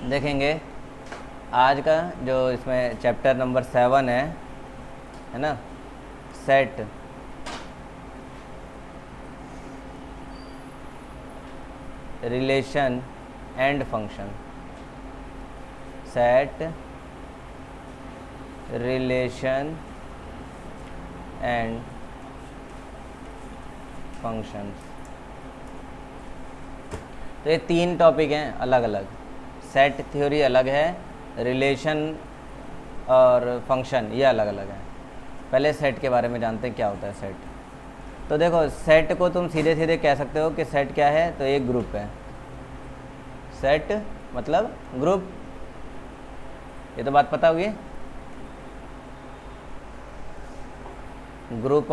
देखेंगे आज का जो इसमें चैप्टर नंबर 7 है ना, set. Relation and function. Set, relation and functions. तो ये 3 टॉपिक हैं अलग अलग। सेट थ्योरी अलग है, रिलेशन और फंक्शन ये अलग अलग है। पहले सेट के बारे में जानते हैं क्या होता है सेट। तो देखो, सेट को तुम सीधे सीधे कह सकते हो कि सेट क्या है, तो एक ग्रुप है। सेट मतलब ग्रुप, ये तो बात पता होगी। Group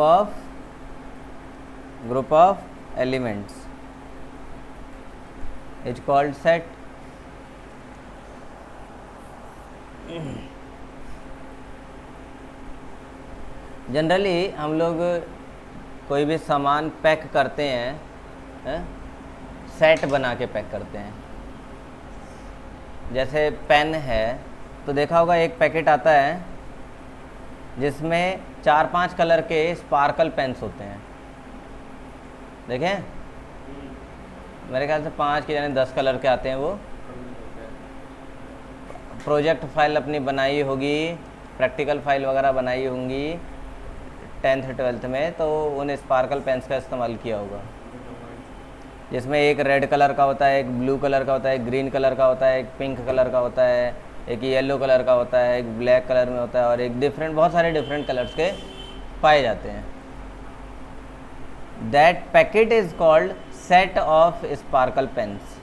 of elements is called set. Generally हम लोग कोई भी सामान पैक करते हैं, सेट बना के पैक करते हैं। जैसे पेन है तो देखा होगा एक पैकेट आता है जिसमें 4-5 कलर के स्पार्कल पेन्स होते हैं। देखें, मेरे ख्याल से 5 के यानी 10 कलर के आते हैं। वो प्रोजेक्ट फाइल अपनी बनाई होगी, प्रैक्टिकल फाइल वगैरह बनाई होंगी 10th 12th में, तो उन स्पार्कल पेन्स का इस्तेमाल किया होगा। जिसमें एक रेड कलर का होता है, एक ब्लू कलर का होता है, एक ग्रीन कलर का होता है, एक पिंक कलर का होता है, एक येलो कलर का होता है, एक ब्लैक कलर में होता है, और एक बहुत सारे डिफरेंट कलर्स के पाए जाते हैं। That packet is called set of sparkle pens.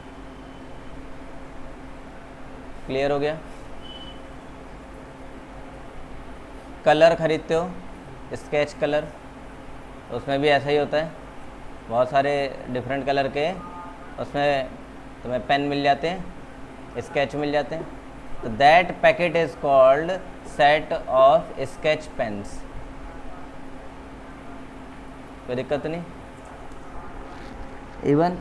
Clear हो गया? कलर खरीदते हो, स्केच कलर, उसमें भी ऐसा ही होता है। बहुत सारे डिफरेंट कलर के उसमें तुम्हें पेन मिल जाते हैं, स्केच मिल जाते हैं। तो that packet is called set of sketch pens. कोई दिक्कत नहीं। इवन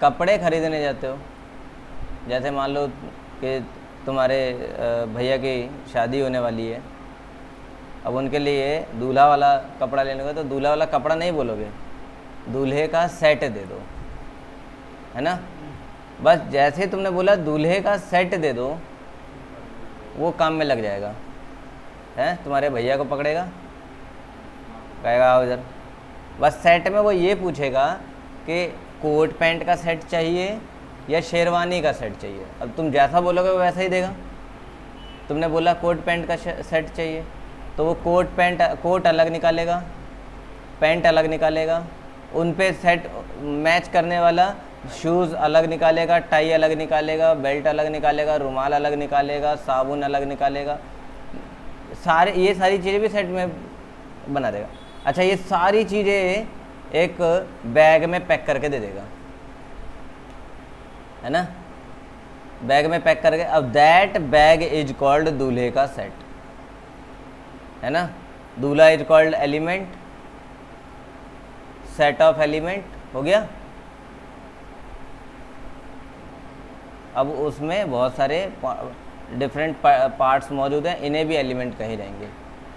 कपड़े खरीदने जाते हो, जैसे मान लो कि तुम्हारे भैया की शादी होने वाली है, अब उनके लिए दूल्हा वाला कपड़ा लेने का, तो दूल्हा वाला कपड़ा नहीं बोलोगे, दूल्हे का सेट दे दो, है ना। बस जैसे तुमने बोला दूल्हे का सेट दे दो, वो काम में लग जाएगा, है। तुम्हारे भैया को पकड़ेगा, कहेगा आओ इधर। बस सेट में वो ये पूछेगा कि कोट पैंट का सेट चाहिए या शेरवानी का सेट चाहिए। अब तुम जैसा बोलोगे वो वैसा ही देगा। तुमने बोला कोट पैंट का सेट चाहिए, तो वो कोट अलग निकालेगा, पैंट अलग निकालेगा, उन पे सेट मैच करने वाला शूज़ अलग निकालेगा, टाई अलग निकालेगा, बेल्ट अलग निकालेगा, रुमाल अलग निकालेगा, साबुन अलग निकालेगा, ये सारी चीज़ें भी सेट में बना देगा। अच्छा, ये सारी चीज़ें एक बैग में पैक करके दे देगा, है ना। बैग में पैक करके, अब दैट बैग इज कॉल्ड दूल्हे का सेट, है ना। दूल्हा is called element, set of element हो गया। अब उसमें बहुत सारे डिफरेंट पार्ट्स मौजूद हैं, इन्हें भी एलिमेंट कहे जाएंगे।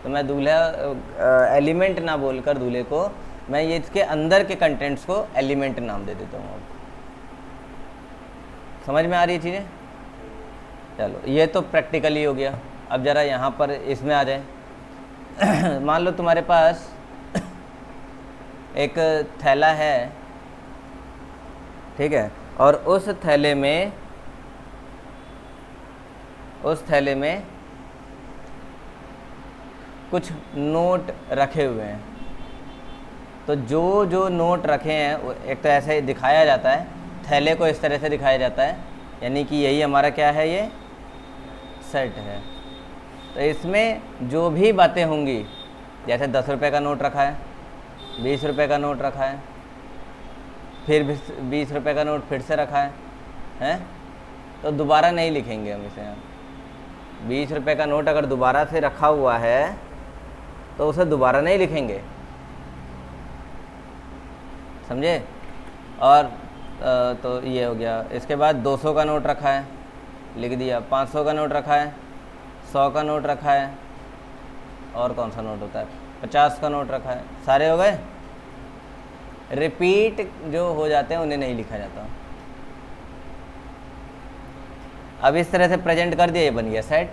तो मैं दूल्हा एलिमेंट ना बोलकर दूल्हे को, मैं ये इसके अंदर के कंटेंट्स को एलिमेंट नाम दे देता हूँ। समझ में आ रही है चीज़ें? चलो, ये तो प्रैक्टिकली हो गया। अब ज़रा यहाँ पर इसमें आ जाए। मान लो तुम्हारे पास एक थैला है, ठीक है, और उस थैले में कुछ नोट रखे हुए हैं। तो जो नोट रखे हैं, एक तो ऐसे दिखाया जाता है, थैले को इस तरह से दिखाया जाता है, यानी कि यही हमारा क्या है, ये सेट है। तो इसमें जो भी बातें होंगी, जैसे 10 रुपये का नोट रखा है, 20 रुपये का नोट रखा है, फिर 20 रुपये का नोट फिर से रखा है, तो दोबारा नहीं लिखेंगे हम इसे। 20 रुपये का नोट अगर दोबारा से रखा हुआ है तो उसे दोबारा नहीं लिखेंगे, समझे। और तो ये हो गया। इसके बाद 200 का नोट रखा है, लिख दिया। 500 का नोट रखा है, 100 का नोट रखा है, और कौन सा नोट होता है, 50 का नोट रखा है। सारे हो गए। रिपीट जो हो जाते हैं उन्हें नहीं लिखा जाता। अब इस तरह से प्रेजेंट कर दिया, ये बन गया सेट।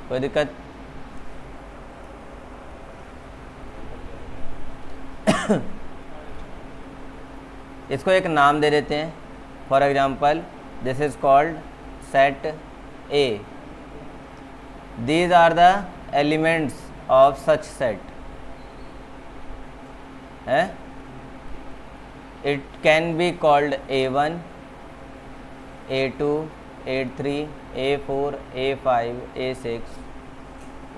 कोई दिक्कत? इसको एक नाम दे देते हैं। For example this is called set A. These are the elements of such set है। It can be called A1, A2, A3, A4, A5, A6,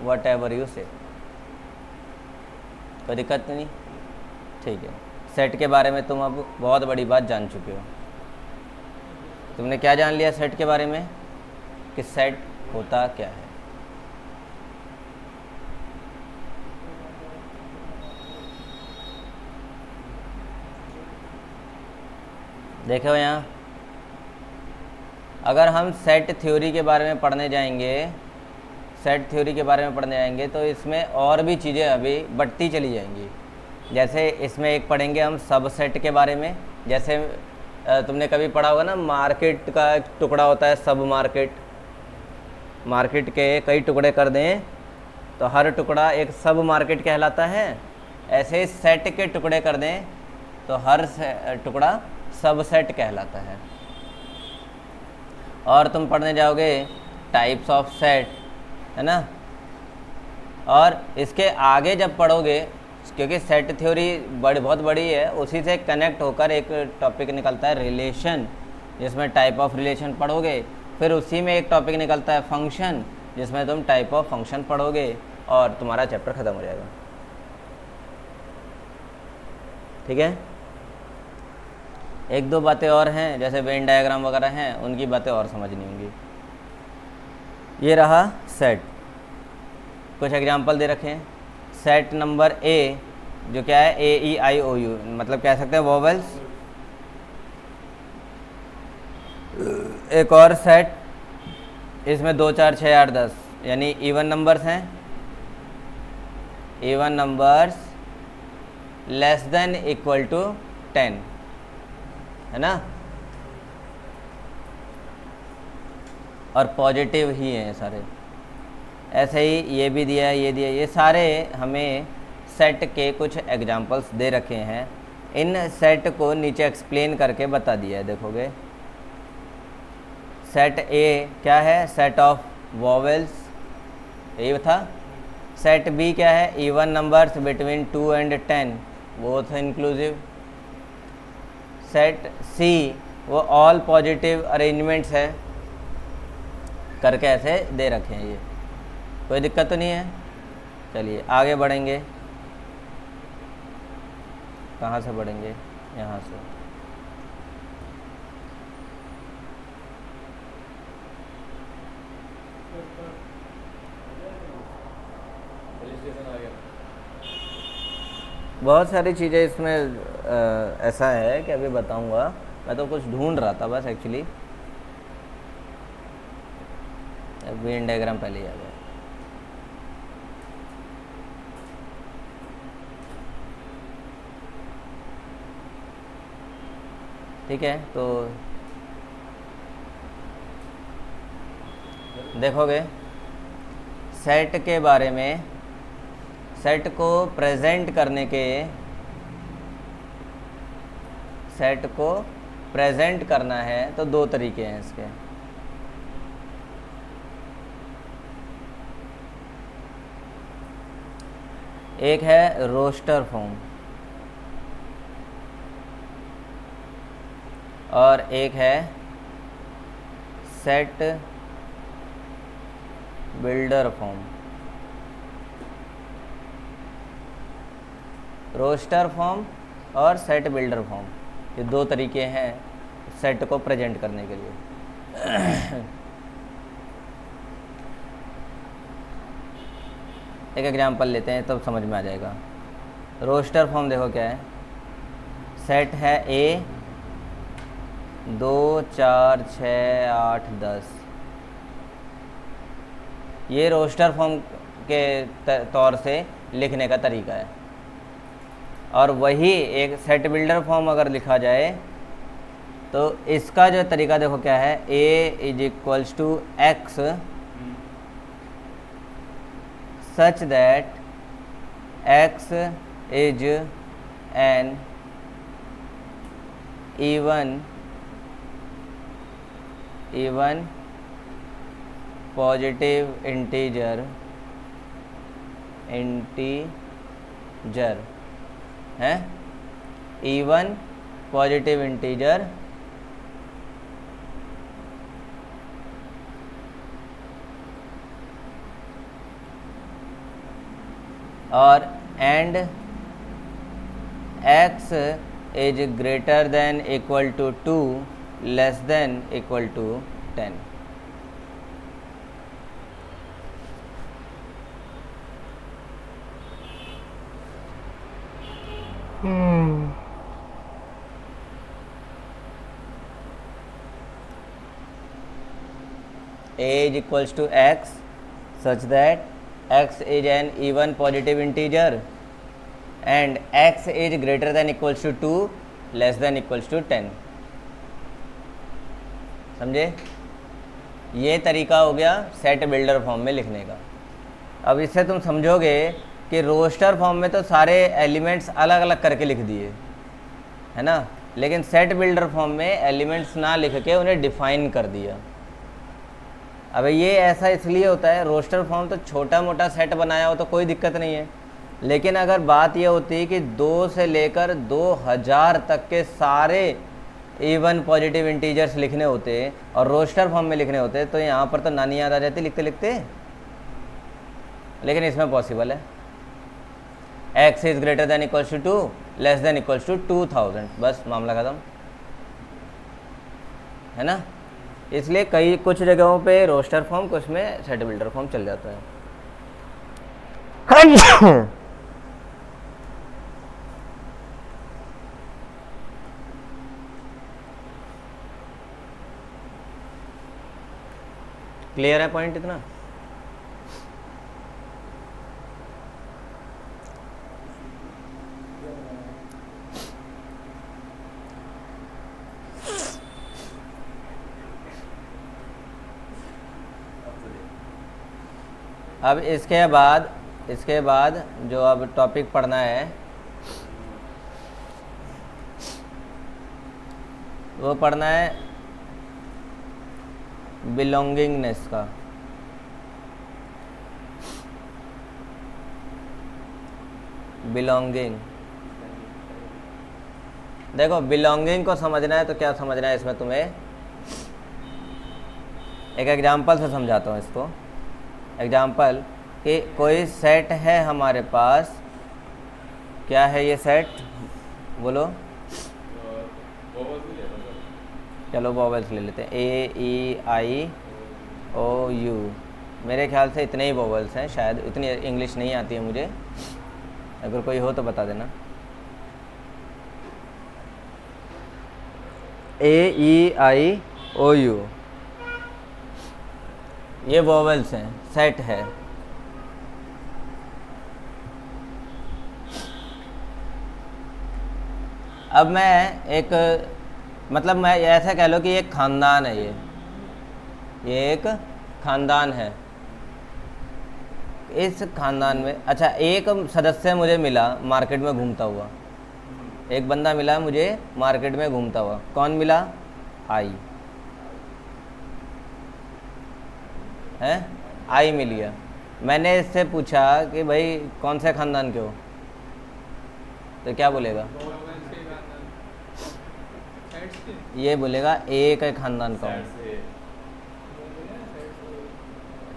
whatever you say. कोई दिक्कत नहीं? ठीक है। सेट के बारे में तुम अब बहुत बड़ी बात जान चुके हो। तुमने क्या जान लिया सेट के बारे में, कि सेट होता क्या है। देखो यहाँ, अगर हम सेट थ्योरी के बारे में पढ़ने जाएंगे, सेट थ्योरी के बारे में पढ़ने जाएंगे तो इसमें और भी चीज़ें अभी बढ़ती चली जाएंगी। जैसे इसमें एक पढ़ेंगे हम सबसेट के बारे में। जैसे तुमने कभी पढ़ा होगा ना, मार्केट का एक टुकड़ा होता है सब मार्केट। मार्केट के कई टुकड़े कर दें तो हर टुकड़ा एक सब मार्केट कहलाता है। ऐसे सेट के टुकड़े कर दें तो हर टुकड़ा सबसेट कहलाता है। और तुम पढ़ने जाओगे टाइप्स ऑफ सेट, है ना। और इसके आगे जब पढ़ोगे, क्योंकि सेट थ्योरी बहुत बड़ी है, उसी से कनेक्ट होकर एक टॉपिक निकलता है रिलेशन, जिसमें टाइप ऑफ रिलेशन पढ़ोगे। फिर उसी में एक टॉपिक निकलता है फंक्शन, जिसमें तुम टाइप ऑफ फंक्शन पढ़ोगे और तुम्हारा चैप्टर ख़त्म हो जाएगा। ठीक है। एक दो बातें और हैं, जैसे वेन डायग्राम वगैरह हैं, उनकी बातें और समझनी होंगी। ये रहा सेट। कुछ एग्जांपल दे रखे हैं। सेट नंबर ए, जो क्या है, AEIOU, मतलब कह सकते हैं वोवेल्स। एक और सेट, इसमें 2 4 6 8 10 यानी इवन नंबर्स हैं। Even numbers less than equal to 10, है ना। और पॉजिटिव ही हैं सारे। ऐसे ही ये भी दिया है, ये दिया है। ये सारे हमें सेट के कुछ एग्जांपल्स दे रखे हैं। इन सेट को नीचे एक्सप्लेन करके बता दिया है, देखोगे। सेट ए क्या है, सेट ऑफ वोवेल्स, यही था। सेट बी क्या है, even numbers between 2 and 10, both inclusive. Set C वो ऑल पॉजिटिव अरेंजमेंट्स है, करके ऐसे दे रखे हैं। ये कोई दिक्कत तो नहीं है। चलिए आगे बढ़ेंगे। कहाँ से बढ़ेंगे, यहाँ से। बहुत सारी चीज़ें इसमें ऐसा है कि अभी बताऊंगा। मैं तो कुछ ढूंढ रहा था बस एक्चुअली। वेन डायग्राम पहले ही आ गया। ठीक है, तो देखोगे सेट के बारे में। सेट को प्रेजेंट करने के, सेट को प्रेजेंट करना है तो 2 तरीके हैं इसके। एक है रोस्टर फॉर्म और एक है set builder form. Roster form और सेट बिल्डर फॉर्म, ये 2 तरीके हैं सेट को प्रेजेंट करने के लिए। एक एग्जांपल लेते हैं तब समझ में आ जाएगा। रोस्टर फॉर्म देखो क्या है, सेट है ए 2 4 6 8 10, ये रोस्टर फॉर्म के तौर से लिखने का तरीका है। और वही एक सेट बिल्डर फॉर्म अगर लिखा जाए तो इसका जो तरीका देखो क्या है, a is equals to x such that x is an even positive integer है, even positive integer और and x is greater than equal to 2 less than equal to 10। a is equals to x such that x is an even positive integer and x is greater than equals to 2 less than equals to 10। समझे? ये तरीका हो गया set builder form में लिखने का। अब इससे तुम समझोगे कि रोस्टर फॉर्म में तो सारे एलिमेंट्स अलग अलग करके लिख दिए है ना, लेकिन सेट बिल्डर फॉर्म में एलिमेंट्स ना लिख के उन्हें डिफाइन कर दिया। अब ये ऐसा इसलिए होता है, रोस्टर फॉर्म तो छोटा मोटा सेट बनाया हो तो कोई दिक्कत नहीं है, लेकिन अगर बात ये होती है कि 2 से लेकर 2000 तक के सारे इवन पॉजिटिव इंटीजर्स लिखने होते और रोस्टर फॉर्म में लिखने होते तो यहाँ पर तो नानी याद आ जाती लिखते लिखते, लेकिन इसमें पॉसिबल है। x is greater than equals to 2 less than equals to 2000, बस मामला खत्म है ना। इसलिए कई कुछ जगहों पे रोस्टर फॉर्म, कुछ में सेट बिल्डर फॉर्म चल जाता है। क्लियर है पॉइंट इतना? अब इसके बाद जो अब टॉपिक पढ़ना है वो पढ़ना है बिलोंगिंगनेस का। बिलोंगिंग, देखो बिलोंगिंग को समझना है तो क्या समझना है इसमें तुम्हें, एक एग्जांपल से समझाता हूँ इसको। एग्जाम्पल कि कोई सेट है हमारे पास, क्या है ये सेट, बोलो। चलो वोवेल्स ले लेते हैं, ए ई आई ओ यू, मेरे ख्याल से इतने ही वोवेल्स हैं, शायद इतनी इंग्लिश नहीं आती है मुझे, अगर कोई हो तो बता देना। ए ई आई ओ यू, ये वोवेल्स हैं, सेट है। अब मैं एक, मतलब मैं ऐसा कह लो कि एक ख़ानदान है, ये एक ख़ानदान है। इस ख़ानदान में अच्छा एक सदस्य मुझे मिला मार्केट में घूमता हुआ, एक बंदा मिला मुझे मार्केट में घूमता हुआ, कौन मिला? आई है, आई मिल गया। मैंने इससे पूछा कि भाई कौन से ख़ानदान के हो, तो क्या बोलेगा? ये बोलेगा ए के ख़ानदान का हूँ,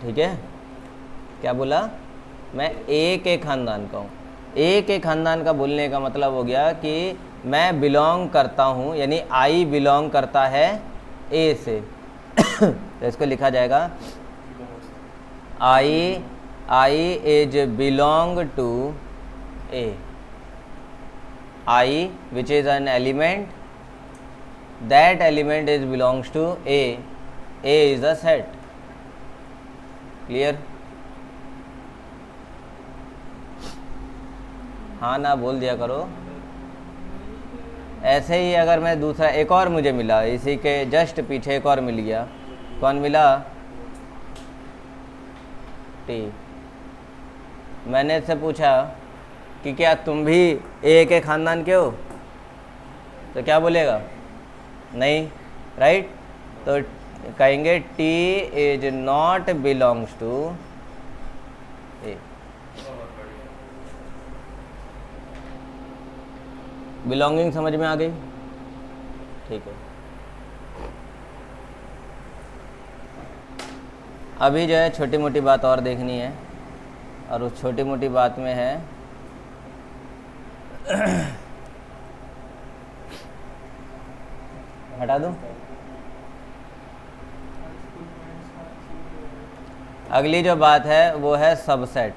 ठीक है। क्या बोला? मैं ए के ख़ानदान का हूँ। ए के ख़ानदान का बोलने का मतलब हो गया कि मैं बिलोंग करता हूँ, यानी आई बिलोंग करता है ए से। तो इसको लिखा जाएगा आई I is belong to A. I, which is an element, that element is belongs to A. A is a set. Clear? हाँ ना बोल दिया करो। ऐसे ही अगर मैं दूसरा एक और मुझे मिला, इसी के जस्ट पीछे एक और मिल गया, कौन मिला? टी। मैंने इससे पूछा कि क्या तुम भी ए के ख़ानदान के हो, तो क्या बोलेगा? नहीं, राइट? तो कहेंगे T is not belongs to A. Belonging समझ में आ गई? ठीक है। अभी जो है छोटी मोटी बात और देखनी है, और उस छोटी मोटी बात में है हटा दूं? अगली जो बात है वो है सबसेट।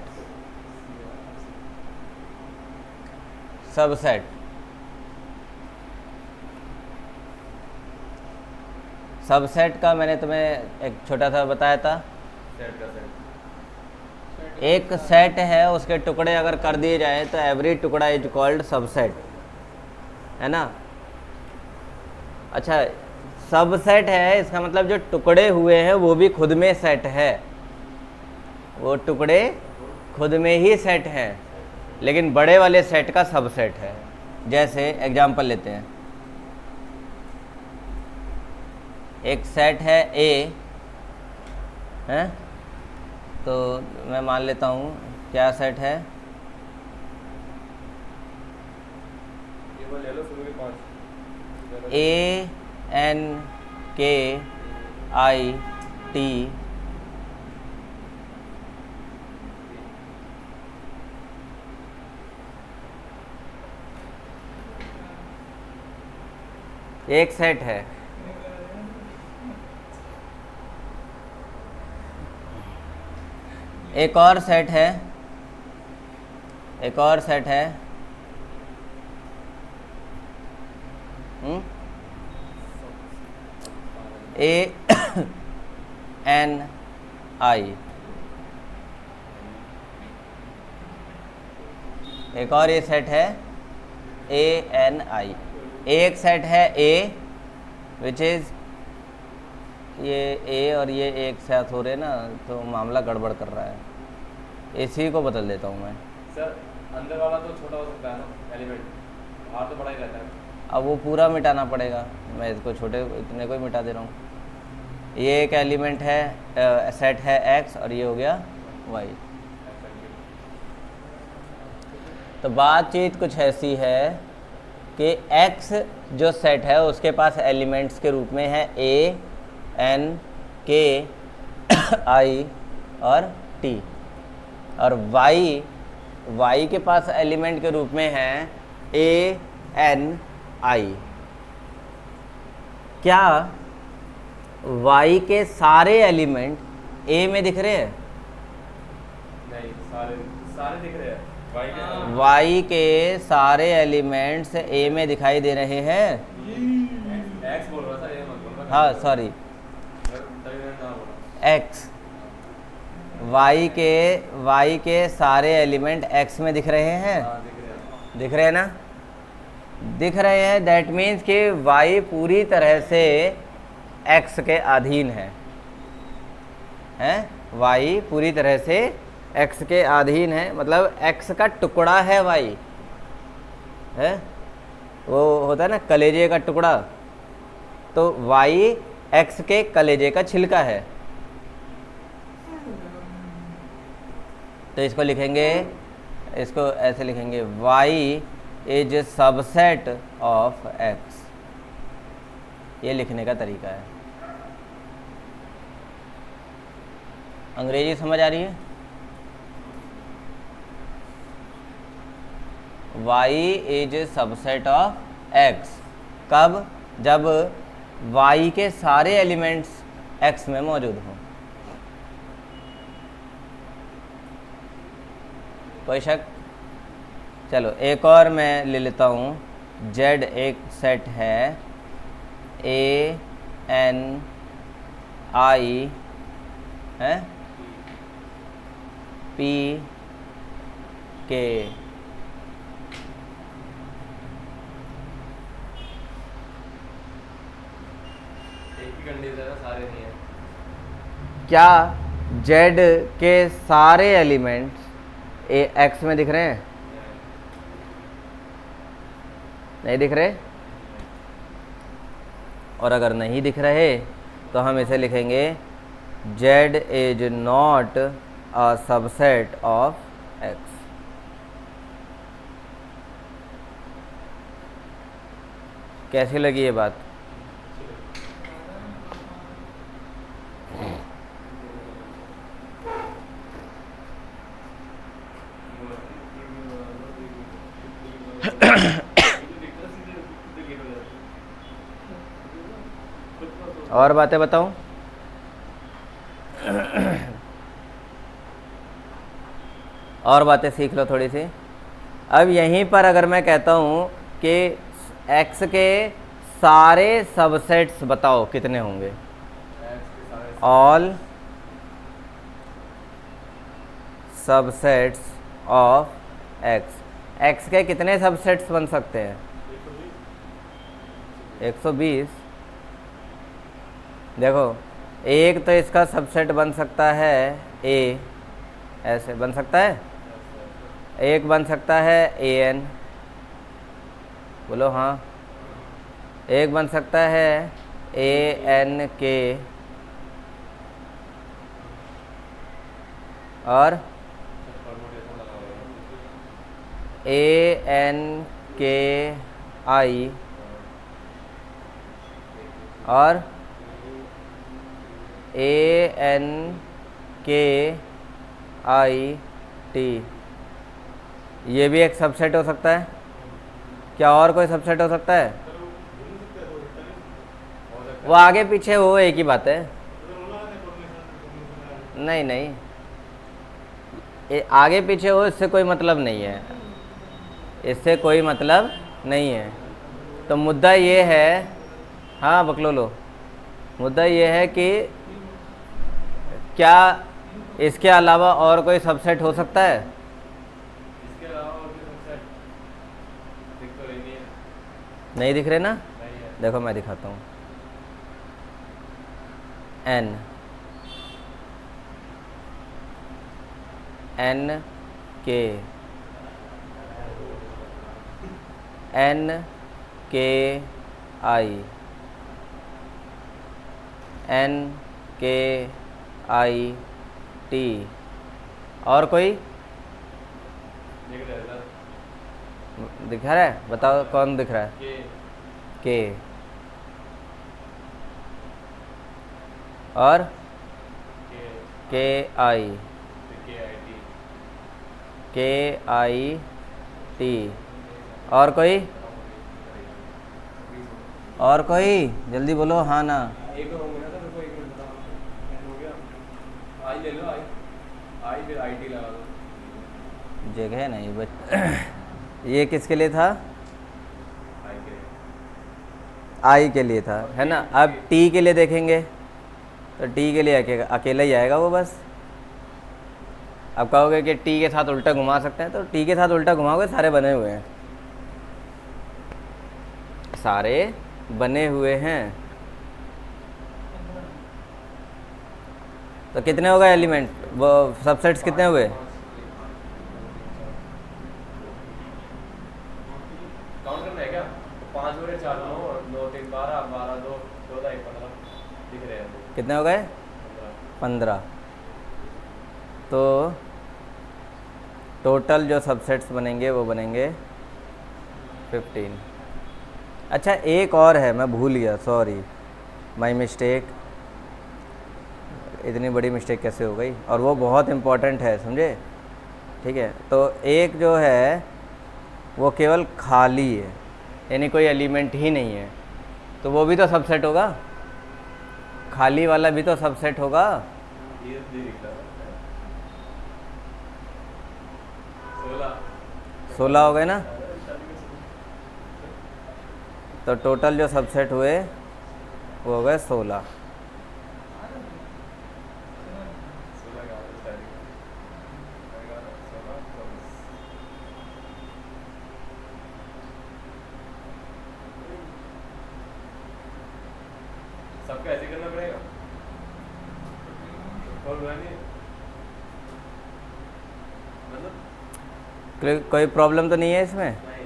सबसेट सबसेट का मैंने तुम्हें एक छोटा सा बताया था। एक सेट है, उसके टुकड़े अगर कर दिए जाए तो एवरी टुकड़ा इज कॉल्ड सबसेट, है ना? अच्छा, सबसेट है इसका मतलब जो टुकड़े हुए हैं वो भी खुद में सेट है, वो टुकड़े खुद में ही सेट हैं, लेकिन बड़े वाले सेट का सबसेट है। जैसे एग्जांपल लेते हैं, एक सेट है ए, है? तो मैं मान लेता हूँ क्या सेट है? ए एन के आई टी एक सेट है। एक और सेट है, एक और सेट है ए एन आई, एक और ये सेट है ए एन आई। एक सेट है ए विच इज ये ए और ये एक साथ हो रहे ना, तो मामला गड़बड़ कर रहा है। इसी को बदल देता हूँ मैं। सर अंदर वाला तो छोटा हो सकता है ना एलिमेंट, बाहर तो बड़ा ही रहता है। अब वो पूरा मिटाना पड़ेगा, मैं इसको छोटे इतने को ही मिटा दे रहा हूँ। ये एक एलिमेंट है, सेट है एक्स, और ये हो गया वाई। तो बातचीत कुछ ऐसी है कि एक्स जो सेट है उसके पास एलिमेंट्स के रूप में है ए एन के आई और टी, और वाई के पास एलिमेंट के रूप में है ए एन आई। क्या वाई के सारे एलिमेंट ए में दिख रहे हैं? नहीं, सारे दिख रहे हैं। वाई के सारे एलिमेंट्स ए में दिखाई दे रहे हैं। एक्स बोल रहा था, ये मत बोल। हाँ सॉरी, एक्स, वाई के सारे एलिमेंट एक्स में दिख रहे हैं। दिख रहे हैं ना? दिख रहे हैं, दैट मीन्स कि वाई पूरी तरह से एक्स के अधीन है, वाई पूरी तरह से एक्स के अधीन है, मतलब एक्स का टुकड़ा है वाई, है? वो होता है ना कलेजे का टुकड़ा, तो वाई एक्स के कलेजे का छिलका है। तो इसको लिखेंगे, इसको ऐसे लिखेंगे, Y is subset of X. ये लिखने का तरीका है। अंग्रेजी समझ आ रही है? Y is subset of X. कब? जब वाई के सारे एलिमेंट्स एक्स में मौजूद हों। कोई शक? चलो एक और मैं ले लेता हूँ। जेड एक सेट है, ए एन आई है, पी के। एक ही कंडीशन है, सारे नहीं है। क्या जेड के सारे एलिमेंट्स एक्स में दिख रहे हैं? नहीं दिख रहे? और अगर नहीं दिख रहे तो हम इसे लिखेंगे Z is not a subset of x. कैसी लगी ये बात? और बातें बताऊं? और बातें सीख लो थोड़ी सी। अब यहीं पर अगर मैं कहता हूं कि x के सारे सबसेट्स बताओ कितने होंगे? ऑल सबसेट्स ऑफ x के कितने सबसेट्स बन सकते हैं? 120। देखो एक तो इसका सबसेट बन सकता है a, ऐसे बन सकता है। एक बन सकता है an, बोलो हाँ। एक बन सकता है an के, और an के आई, और an के आई टी। ये भी एक सबसेट हो सकता है। क्या और कोई सबसेट हो सकता है? वो आगे पीछे हो, एक ही बात है। नहीं नहीं, आगे पीछे हो इससे कोई मतलब नहीं है, इससे कोई मतलब नहीं है। तो मुद्दा ये है, हाँ बकलो लो, मुद्दा ये है कि क्या इसके अलावा और कोई सबसेट हो सकता है? इसके अलावा और भी सबसेट दिख तो रही नहीं है। नहीं दिख रहे ना? नहीं है। देखो मैं दिखाता हूँ। n के आई, n के आई टी। और कोई दिख रहा है सर? दिख रहा है? बताओ कौन दिख रहा है? के। और के आई, के आई टी। और कोई? और कोई जल्दी बोलो हाँ ना। एक और होंगे ना सर, रुको 1 मिनट बताओ। हो गया, आई ले लो, आई फिर आई टी लगा दो। जगह नहीं बच। ये किसके लिए था? आई के आई के लिए था, है ना। अब टी के लिए देखेंगे तो टी के लिए अकेला ही आएगा वो बस। अब कहोगे कि टी के साथ उल्टा घुमा सकते हैं, तो टी के साथ उल्टा घुमाओगे, सारे बने हुए हैं, सारे बने हुए हैं। तो कितने हो गए एलिमेंट, वो सबसेट्स कितने हुए? काउंट करना है क्या? 5 बड़े 4 9 3 12 12 2 14 1 15 दिख रहे हैं। कितने हो गए? 15। तो टोटल जो सबसेट्स बनेंगे वो बनेंगे 15। अच्छा एक और है, मैं भूल गया, सॉरी, माय मिस्टेक। इतनी बड़ी मिस्टेक कैसे हो गई? और वो बहुत इम्पोर्टेंट है, समझे? ठीक है, तो एक जो है वो केवल खाली है, यानी कोई एलिमेंट ही नहीं है, तो वो भी तो सबसेट होगा। खाली वाला भी तो सबसेट होगा। ये दिख रहा है 16 हो गए ना। तो टोटल जो सबसेट हुए वो हो गए 16। सबको ऐसे करना पड़ेगा और मतलब कोई प्रॉब्लम तो नहीं है इसमें। नहीं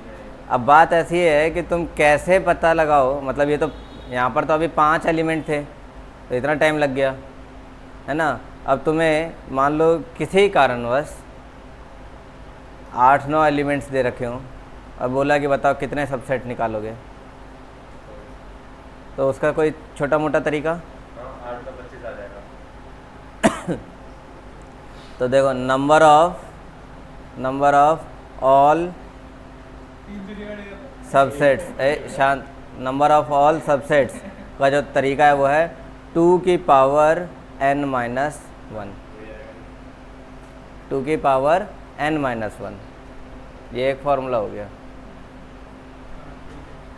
अब बात ऐसी है कि तुम कैसे पता लगाओ, मतलब ये तो यहाँ पर तो अभी 5 एलिमेंट थे तो इतना टाइम लग गया है ना। अब तुम्हें मान लो किसी कारणवश 8-9 एलिमेंट्स दे रखे हों, अब बोला कि बताओ कितने सबसेट निकालोगे, तो उसका कोई छोटा मोटा तरीका। 8 का 25 आ जाएगा। तो देखो नंबर ऑफ ऑल सबसेट्स, शांत, नंबर ऑफ ऑल सबसेट्स का जो तरीका है वो है 2 की पावर n-1, 2 की पावर n-1, ये एक फॉर्मूला हो गया।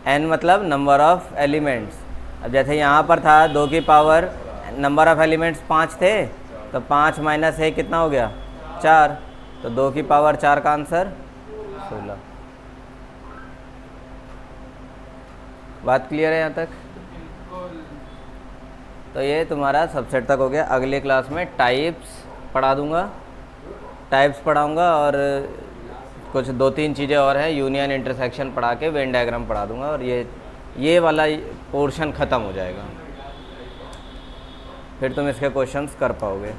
n मतलब नंबर ऑफ एलिमेंट्स। अब जैसे यहाँ पर था 2 की पावर, नंबर ऑफ एलिमेंट्स 5 थे तो 5 माइनस 1 कितना हो गया 4, तो 2 की पावर 4 का आंसर 16। बात क्लियर है यहाँ तक। तो ये तुम्हारा सबसेट तक हो गया। अगले क्लास में टाइप्स पढ़ा दूँगा, टाइप्स पढ़ाऊँगा और कुछ 2-3 चीज़ें और हैं, यूनियन इंटरसेक्शन पढ़ा के वेन डायग्राम पढ़ा दूँगा और ये वाला पोर्शन ख़त्म हो जाएगा, फिर तुम इसके क्वेश्चंस कर पाओगे।